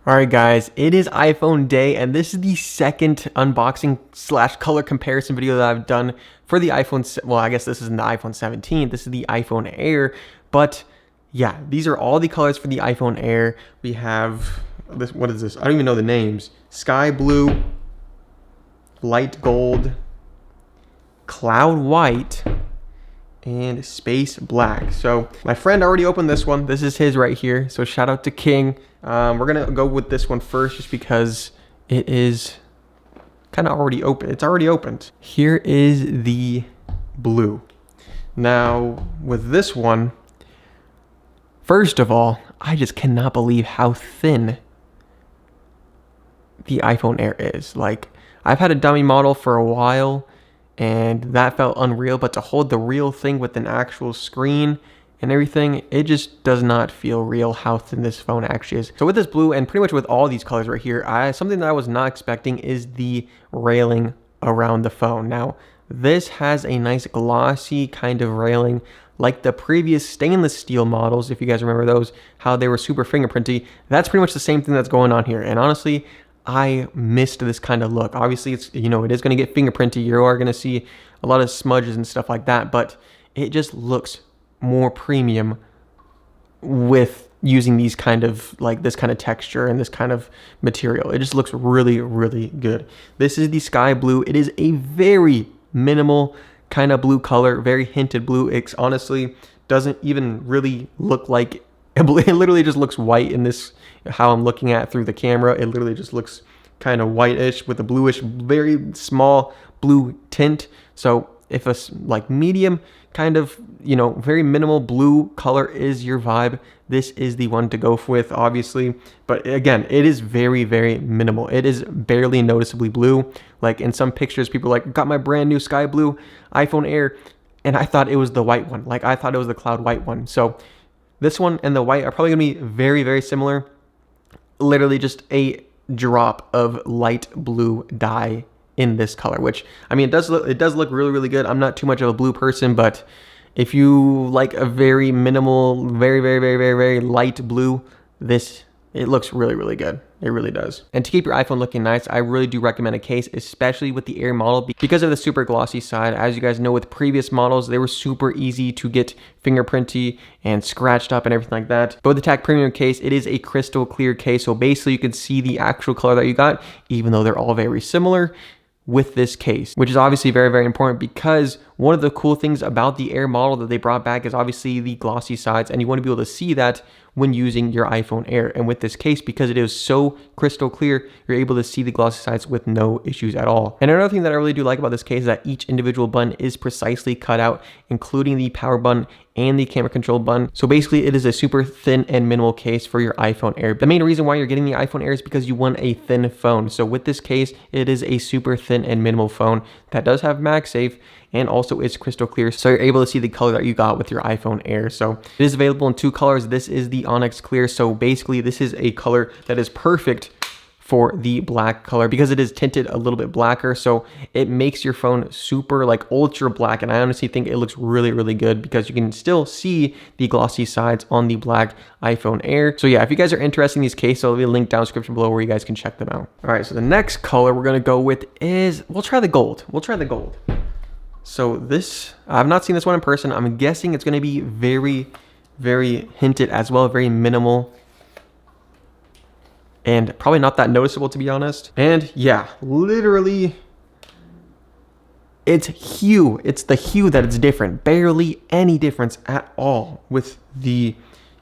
All right, guys, it is iPhone day, and this is the second unboxing slash color comparison video that I've done for the iPhone. Well, I guess this isn't the iPhone 17. This is the iPhone Air. But yeah, these are all the colors for the iPhone Air. We have this. What is this? I don't even know the names. Sky blue, light gold, cloud white, and space black. So my friend already opened this one. This is his right here. So shout out to King. We're gonna go with this one first just because it is kind of already open. It's already opened. Here is the blue. Now with this one, first of all, I just cannot believe how thin the iPhone Air is. Like, I've had a dummy model for a while and that felt unreal, but to hold the real thing with an actual screen and everything, it just does not feel real how thin this phone actually is. So with this blue, and pretty much with all these colors right here, something that I was not expecting is the railing around the phone. Now, this has a nice glossy kind of railing like the previous stainless steel models, if you guys remember those, how they were super fingerprinty. That's pretty much the same thing that's going on here. And honestly, I missed this kind of look. Obviously, it's, it is going to get fingerprinty. You are going to see a lot of smudges and stuff like that, but it just looks more premium with using these kind of, like, this kind of texture and this kind of material. It just looks really, really good. This is the sky blue. It is a very minimal kind of blue color, very hinted blue. It honestly doesn't even really look like it literally just looks white in this, how I'm looking at through the camera. It literally just looks kind of whitish with a bluish, very small blue tint. So if a like medium kind of, very minimal blue color is your vibe, this is the one to go with, obviously. But again, it is very, very minimal. It is barely noticeably blue. Like in some pictures, people are like, got my brand new sky blue iPhone Air, and I thought it was the white one. Like, I thought it was the cloud white one. So this one and the white are probably gonna be very, very similar. Literally just a drop of light blue dye in this color, which, I mean, it does look really, really good. I'm not too much of a blue person, but if you like a very minimal, very, very, very, very, very light blue, it looks really, really good. It really does. And to keep your iPhone looking nice, I really do recommend a case, especially with the Air model, because of the super glossy side. As you guys know, with previous models, they were super easy to get fingerprinty and scratched up and everything like that. But with the TAC Premium case, it is a crystal clear case. So basically you can see the actual color that you got, even though they're all very similar with this case, which is obviously very, very important, because one of the cool things about the Air model that they brought back is obviously the glossy sides, and you want to be able to see that when using your iPhone Air. And with this case, because it is so crystal clear, you're able to see the glossy sides with no issues at all. And another thing that I really do like about this case is that each individual button is precisely cut out, including the power button and the camera control button. So basically, it is a super thin and minimal case for your iPhone Air. The main reason why you're getting the iPhone Air is because you want a thin phone. So with this case, it is a super thin and minimal phone that does have MagSafe, and also it's crystal clear, so you're able to see the color that you got with your iPhone Air. So it is available in two colors. This is the Onyx Clear. So basically, this is a color that is perfect for the black color because it is tinted a little bit blacker, so it makes your phone super, like, ultra black. And I honestly think it looks really, really good because you can still see the glossy sides on the black iPhone Air. So yeah, if you guys are interested in these cases, I'll leave a link down in the description below where you guys can check them out. All right, so the next color we're gonna go with is, we'll try the gold. So this, I've not seen this one in person. I'm guessing it's gonna be very, very hinted as well, very minimal, and probably not that noticeable, to be honest. And yeah, literally, it's hue. It's the hue that it's different. Barely any difference at all with the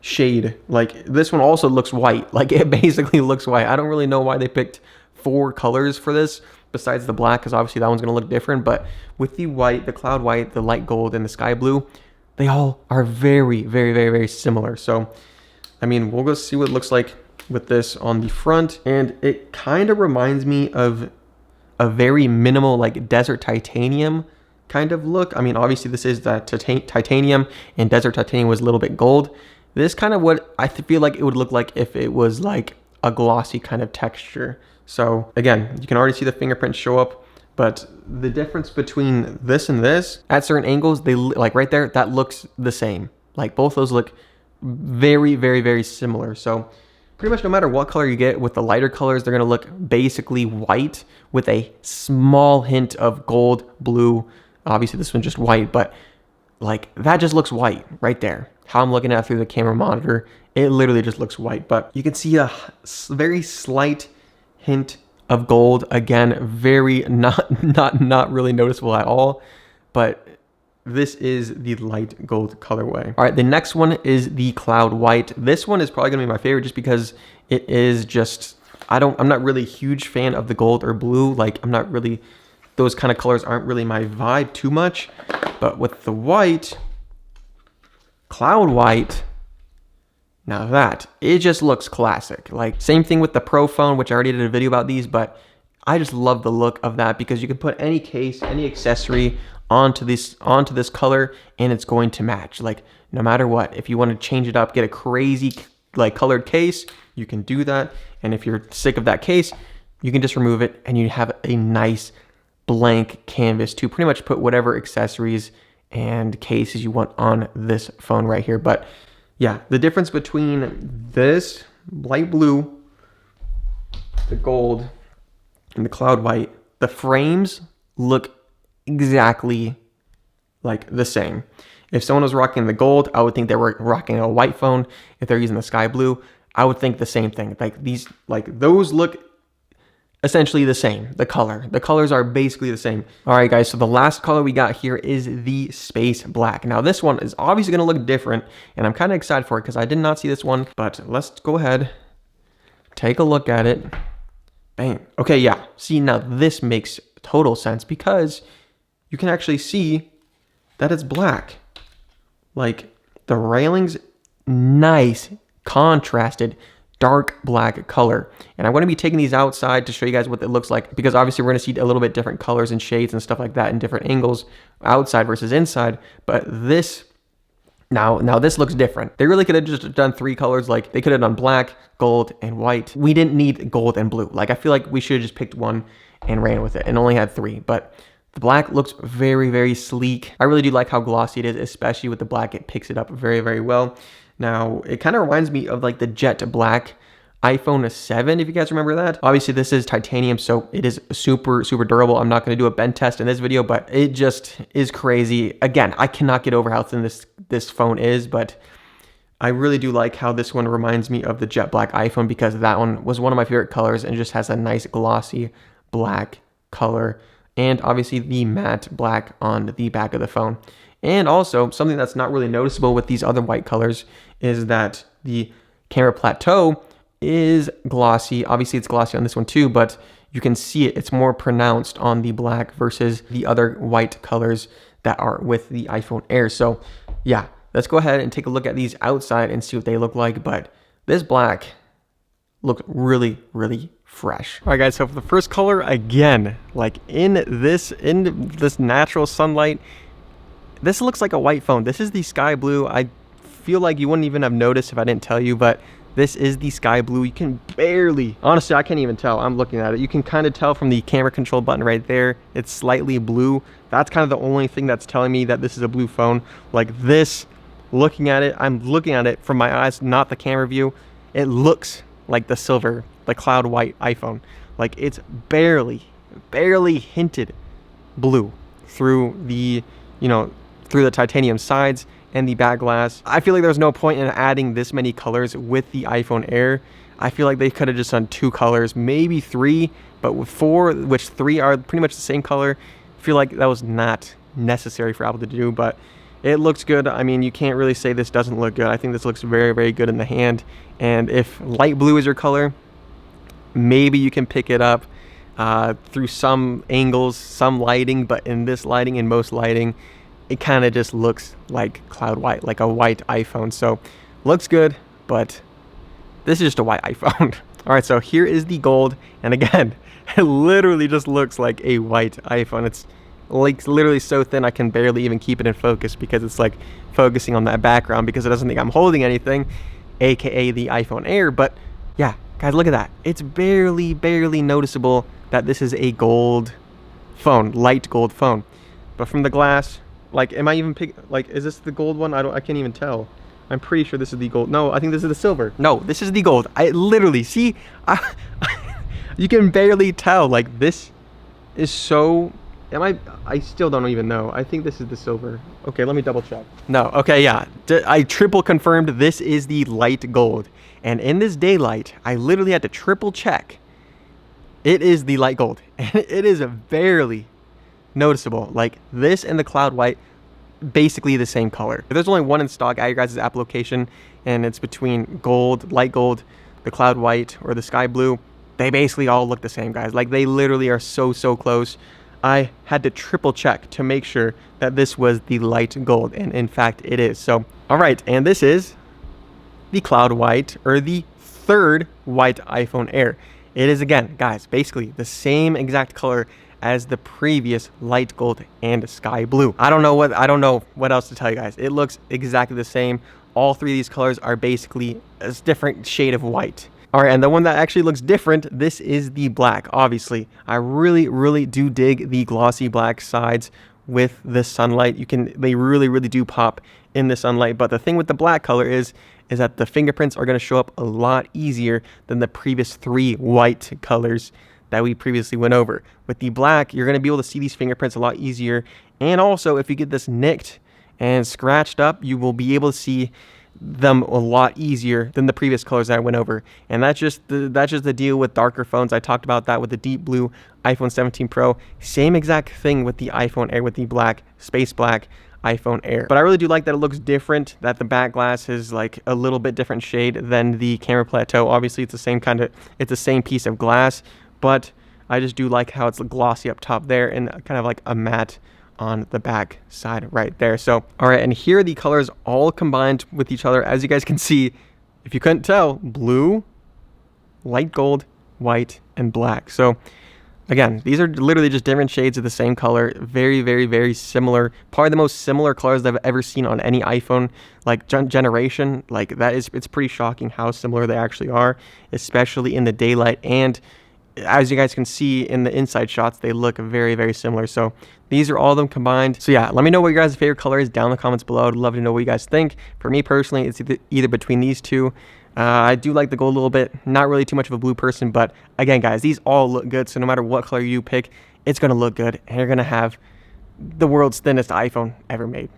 shade. Like, this one also looks white. Like, it basically looks white. I don't really know why they picked 4 colors for this besides the black, because obviously that one's gonna look different. But with the white, the cloud white, the light gold, and the sky blue, they all are very, very, very, very similar. So, I mean, we'll go see what it looks like with this on the front, and it kind of reminds me of a very minimal, like, desert titanium kind of look. I mean, obviously this is that titanium, and desert titanium was a little bit gold. This kind of what I feel like it would look like if it was like a glossy kind of texture. So again, you can already see the fingerprints show up, but the difference between this and this, at certain angles, they, like right there, that looks the same. Like, both those look very, very, very similar. So Pretty much no matter what color you get with the lighter colors, they're going to look basically white with a small hint of gold, blue. Obviously this one's just white, but like that just looks white right there. How I'm looking at it through the camera monitor, it literally just looks white, but you can see a very slight hint of gold. Again, very not really noticeable at all, but this is the light gold colorway. All right, the next one is the cloud white. This one is probably gonna be my favorite just because it is just, I'm not really a huge fan of the gold or blue. Like I'm not really, those kind of colors aren't really my vibe too much. But with the white, cloud white, now that, it just looks classic. Like same thing with the Pro phone, which I already did a video about these, but I just love the look of that because you can put any case, any accessory onto this color and it's going to match. Like no matter what, if you want to change it up, get a crazy like colored case, you can do that. And if you're sick of that case, you can just remove it and you have a nice blank canvas to pretty much put whatever accessories and cases you want on this phone right here. But yeah, the difference between this light blue, the gold, and the cloud white, the frames look exactly like the same. If someone was rocking the gold, I would think they were rocking a white phone. If they're using the sky blue, I would think the same thing. Like these, like those look essentially the same. The colors are basically the same. All right, guys, so the last color we got here is the space black. Now this one is obviously gonna look different and I'm kind of excited for it because I did not see this one, but let's go ahead, take a look at it. Bang. Okay, yeah, see, now this makes total sense because you can actually see that it's black. Like the railings, nice contrasted dark black color. And I'm going to be taking these outside to show you guys what it looks like because obviously we're going to see a little bit different colors and shades and stuff like that in different angles outside versus inside. But this, now this looks different. They really could have just done 3 colors. Like they could have done black, gold, and white. We didn't need gold and blue. Like I feel like we should have just picked one and ran with it and only had 3. But the black looks very, very sleek. I really do like how glossy it is, especially with the black. It picks it up very, very well. Now, it kind of reminds me of like the jet black iPhone 7, if you guys remember that. Obviously, this is titanium, so it is super, super durable. I'm not going to do a bend test in this video, but it just is crazy. Again, I cannot get over how thin this phone is, but I really do like how this one reminds me of the jet black iPhone because that one was one of my favorite colors and just has a nice glossy black color. And obviously the matte black on the back of the phone. And also something that's not really noticeable with these other white colors is that the camera plateau is glossy. Obviously it's glossy on this one too, but you can see it. It's more pronounced on the black versus the other white colors that are with the iPhone Air. So yeah, let's go ahead and take a look at these outside and see what they look like. But this black looks really, really fresh. All right, guys, so for the first color, again, like in this natural sunlight, this looks like a white phone. This is the sky blue. I feel like you wouldn't even have noticed if I didn't tell you, but this is the sky blue. You can barely, honestly, I can't even tell. I'm looking at it. You can kind of tell from the camera control button right there. It's slightly blue. That's kind of the only thing that's telling me that this is a blue phone. Like this, looking at it, I'm looking at it from my eyes, not the camera view. It looks like the silver, the cloud white iPhone. Like it's barely hinted blue through the, through the titanium sides and the back glass. I feel like there's no point in adding this many colors with the iPhone Air. I feel like they could have just done 2 colors, maybe 3, but with 4, which 3 are pretty much the same color, I feel like that was not necessary for Apple to do, but it looks good. I mean, you can't really say this doesn't look good. I think this looks very, very good in the hand. And if light blue is your color, maybe you can pick it up through some angles, some lighting, but in this lighting, in most lighting, it kind of just looks like cloud white, like a white iPhone. So looks good, but this is just a white iPhone. All right, so here is the gold. And again, it literally just looks like a white iPhone. It's like literally so thin I can barely even keep it in focus because it's like focusing on that background because it doesn't think I'm holding anything, aka the iPhone Air. But yeah, guys, look at that. It's barely noticeable that this is a gold phone, light gold phone. But from the glass, like, am I even like, is this the gold one? I can't even tell. I'm pretty sure this is the gold. No, I think this is the silver. No, this is the gold. I literally, see, you can barely tell. Like, this is so, I still don't even know. I think this is the silver. Okay, let me double check. No, okay, yeah. I triple confirmed this is the light gold. And in this daylight, I literally had to triple check. It is the light gold. And it is barely noticeable. Like, this and the cloud white, basically the same color. There's only one in stock at your guys' app location, and it's between gold, light gold, the cloud white, or the sky blue. They basically all look the same, guys. Like, they literally are so close. I had to triple check to make sure that this was the light gold, and in fact it is. So, all right, and this is the cloud white, or the third white iPhone Air. It is, again, guys, basically the same exact color as the previous light gold and sky blue. I don't know what else to tell you guys. It looks exactly the same. All three of these colors are basically a different shade of white. All right, and the one that actually looks different, this is the black, obviously. I really do dig the glossy black sides with the sunlight. They really do pop in the sunlight. But the thing with the black color is that the fingerprints are gonna show up a lot easier than the previous three white colors that we previously went over. With the black, you're gonna be able to see these fingerprints a lot easier. And also, if you get this nicked and scratched up, you will be able to see them a lot easier than the previous colors that I went over. And that's just the deal with darker phones. I talked about that with the deep blue iPhone 17 Pro. Same exact thing with the iPhone Air with the black, space black iPhone Air. But I really do like that it looks different, that the back glass is like a little bit different shade than the camera plateau. Obviously it's the same piece of glass, but I just do like how it's glossy up top there and kind of like a matte on the back side right there. So, all right, and here are the colors all combined with each other. As you guys can see, if you couldn't tell, blue, light gold, white, and black. So again, these are literally just different shades of the same color. Very similar. Probably the most similar colors that I've ever seen on any iPhone like generation. Like, it's pretty shocking how similar they actually are, especially in the daylight. And as you guys can see in the inside shots, they look very similar. So these are all of them combined. So yeah, let me know what your guys' favorite color is down in the comments below. I'd love to know what you guys think. For me personally, it's either between these two. I do like the gold a little bit. Not really too much of a blue person, but again, guys, these all look good. So no matter what color you pick, it's gonna look good, and you're gonna have the world's thinnest iPhone ever made.